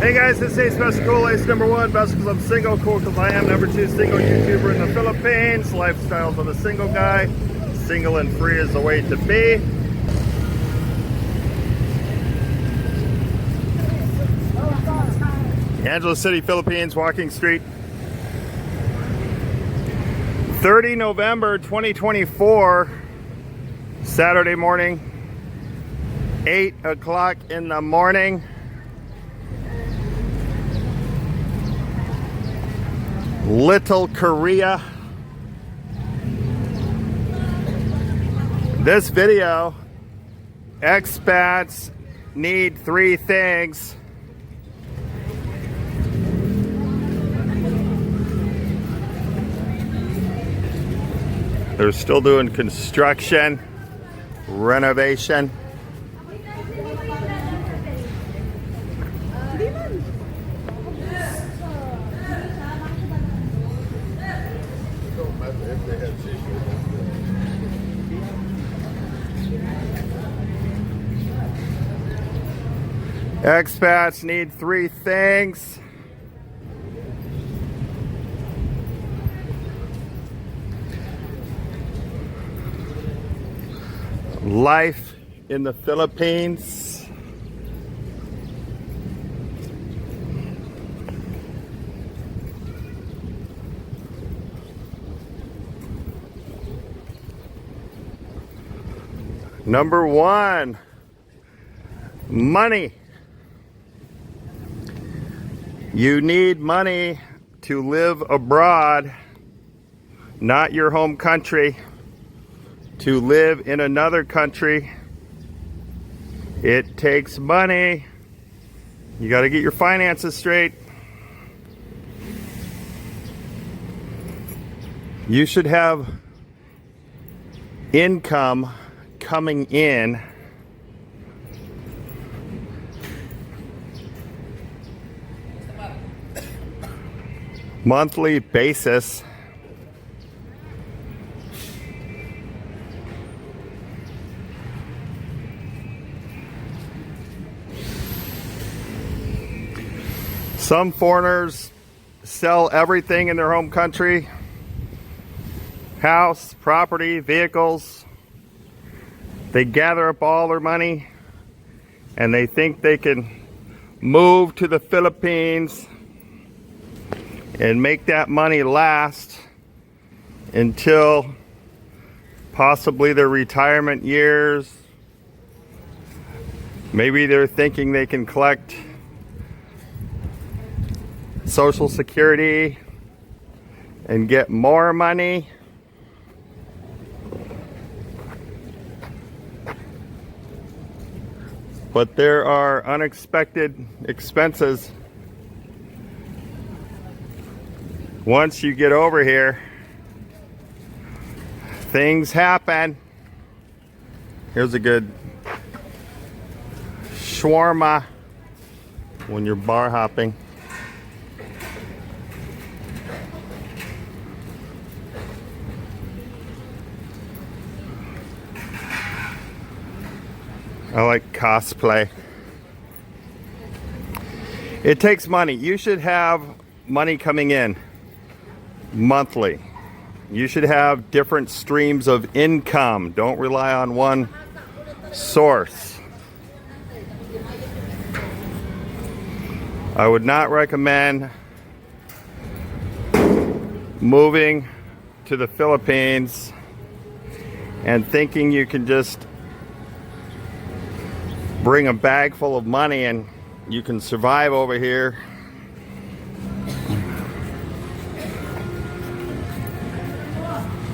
Hey guys, this is Expats Cool Ace #1. Best because I'm single, cool because I am. #2 single YouTuber in the Philippines. Lifestyles of a single guy. Single and free is the way to be. Angeles City, Philippines, Walking Street. 30 November 2024, Saturday morning, 8 o'clock in the morning. Little Korea. This video, expats need 3 things. They're still doing construction, renovation. Expats need 3 things. Life in the Philippines. Number 1, money. You need money to live abroad, not your home country. To live in another country, it takes money. You got to get your finances straight. You should have income coming in monthly basis. Some foreigners sell everything in their home country. House, property, vehicles. They gather up all their money and they think they can move to the Philippines and make that money last until possibly their retirement years. Maybe they're thinking they can collect Social Security and get more money. But there are unexpected expenses once you get over here. Things happen. Here's a good shawarma when you're bar hopping. I like cosplay. It takes money. You should have money coming in monthly. You should have different streams of income. Don't rely on one source. I would not recommend moving to the Philippines and thinking you can just bring a bag full of money and you can survive over here.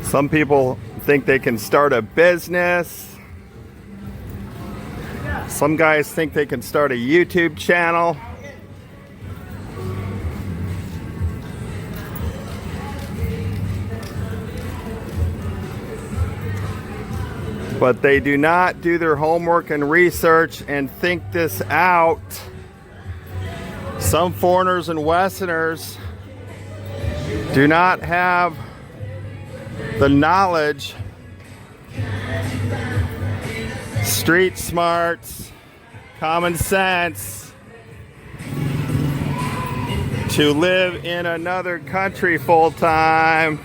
Some people think they can start a business. Some guys think they can start a YouTube channel. But they do not do their homework and research and think this out. Some foreigners and Westerners do not have the knowledge, street smarts, common sense to live in another country full time.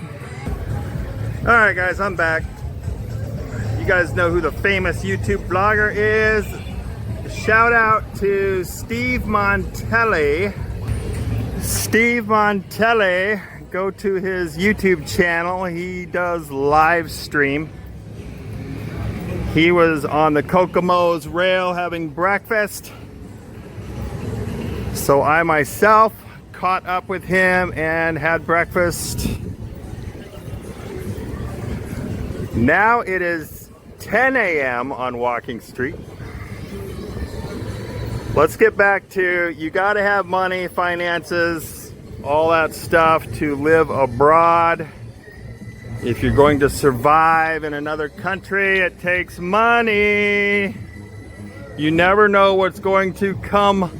All right, guys, I'm back. You guys know who the famous YouTube blogger is. Shout out to Steve Montelli. Steve Montelli, go to his YouTube channel. He does live stream. He was on the Kokomo's rail having breakfast. So I myself caught up with him and had breakfast. Now it is 10 a.m. on Walking Street. Let's get back to, you gotta have money, finances, all that stuff to live abroad. If you're going to survive in another country, it takes money. You never know what's going to come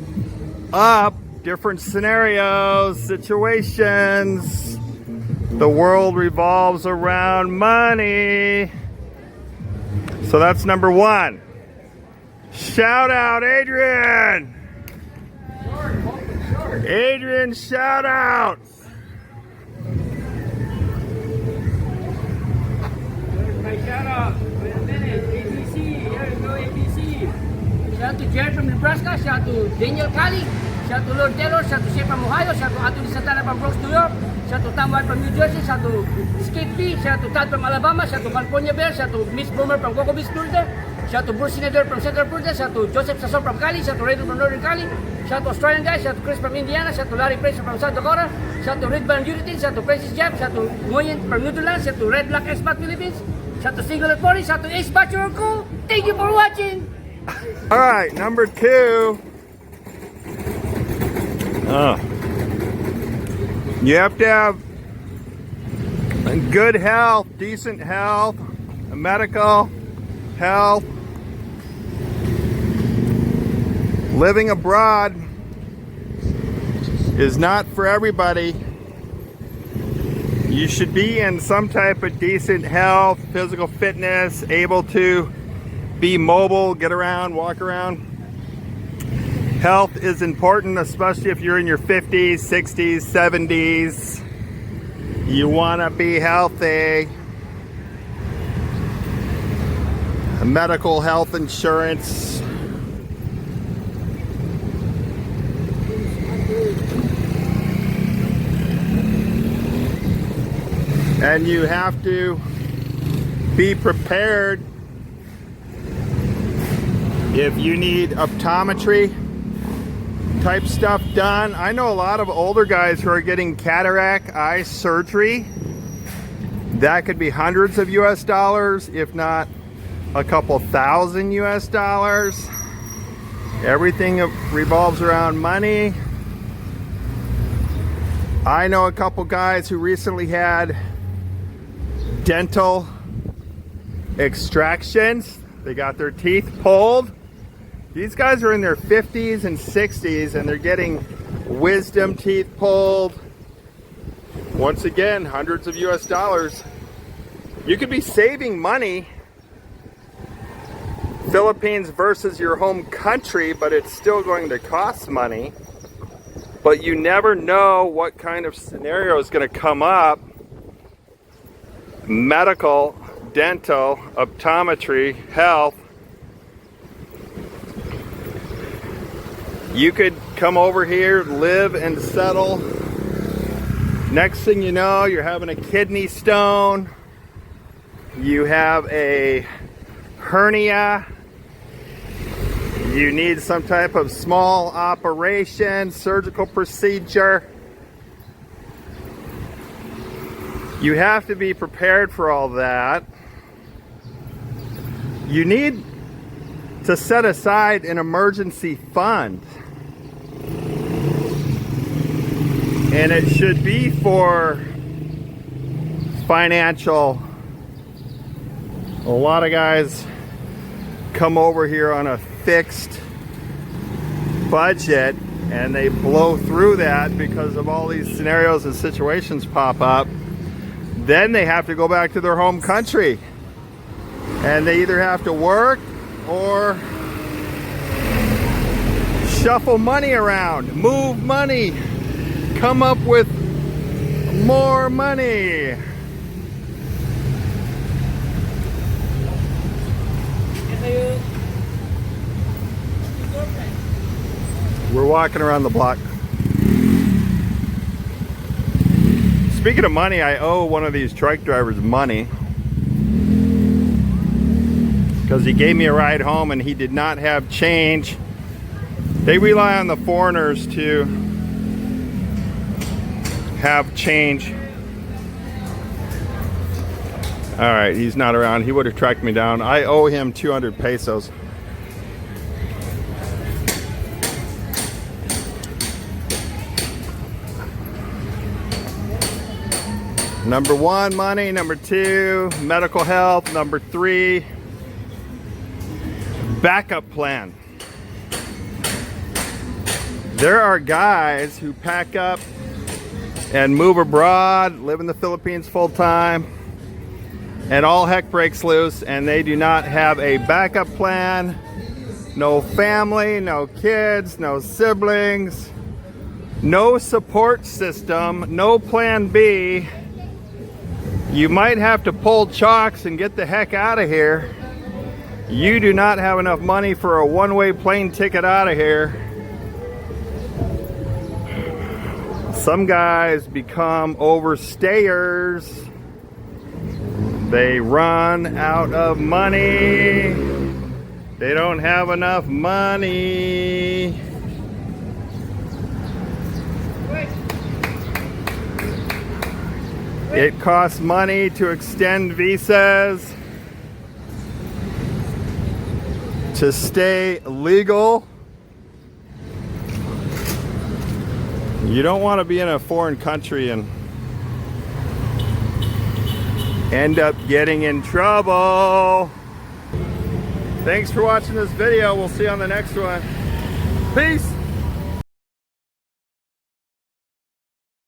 up, different scenarios, situations. The world revolves around money. So that's number one. Shout out, Adrian! Adrian, shout out! My shout out. Wait a minute. ABC. Here we go, ABC. Shout out to Jared from Nebraska. Shout out to Daniel Kali. Shout out to Lord Taylor. Shout out to Shea from Ohio. Shout out to Anthony Santana from Bronx, New York. Shout out to Tam White from New Jersey. Shout out to Skip B. Shout out to Todd from Alabama. Shout out to California Bear. Shout out to Miss Boomer from Cocoa Beach, Florida. Shout out to Bruce Senator from Central Florida. Shout out to Joseph Sasson from Cali. Shout out to Raymond from Northern Cali. Shout out to Australian guys. Shout out to Chris from Indiana. Shout out to Larry Fraser from South Dakota. Shout out to Red Band Unitin. Shout out to Francis Jeff. Shout out to Nguyen from Netherlands. Shout out to Red Black Expat Philippines. Shout out to Single at 40. Shout out to Ace Bachelor Cool. Thank you for watching. All right, number two. You have to have good health, decent health, medical health. Living abroad is not for everybody. You should be in some type of decent health, physical fitness, able to be mobile, get around, walk around. Health is important, especially if you're in your 50s, 60s, 70s. You want to be healthy. Medical health insurance. And you have to be prepared if you need optometry type stuff done. I know a lot of older guys who are getting cataract eye surgery. That could be hundreds of US dollars, if not a couple thousand US dollars. Everything revolves around money. I know a couple guys who recently had dental extractions. They got their teeth pulled. These guys are in their 50s and 60s and they're getting wisdom teeth pulled. Once again, hundreds of US dollars. You could be saving money, Philippines versus your home country, but it's still going to cost money. But you never know what kind of scenario is going to come up. Medical, dental, optometry, health. You could come over here, live and settle. Next thing you know, you're having a kidney stone. You have a hernia. You need some type of small operation, surgical procedure. You have to be prepared for all that. You need to set aside an emergency fund. And it should be for financial. A lot of guys come over here on a fixed budget and they blow through that because of all these scenarios and situations pop up. Then they have to go back to their home country. And they either have to work or shuffle money around, move money. come up with more money. We're walking around the block. Speaking of money, I owe one of these truck drivers money because he gave me a ride home and he did not have change. They rely on the foreigners to have change. All right, he's not around. He would have tracked me down. I owe him 200 pesos. Number one, money. Number two, medical health. Number three, backup plan. There are guys who pack up and move abroad, live in the Philippines full time, and all heck breaks loose, and they do not have a backup plan. No family, no kids, no siblings, no support system, no plan B. You might have to pull chocks and get the heck out of here. You do not have enough money for a one-way plane ticket out of here. Some guys become overstayers. They run out of money. They don't have enough money. It costs money to extend visas, to stay legal. You don't want to be in a foreign country and end up getting in trouble. Thanks for watching this video. We'll see you on the next one. Peace.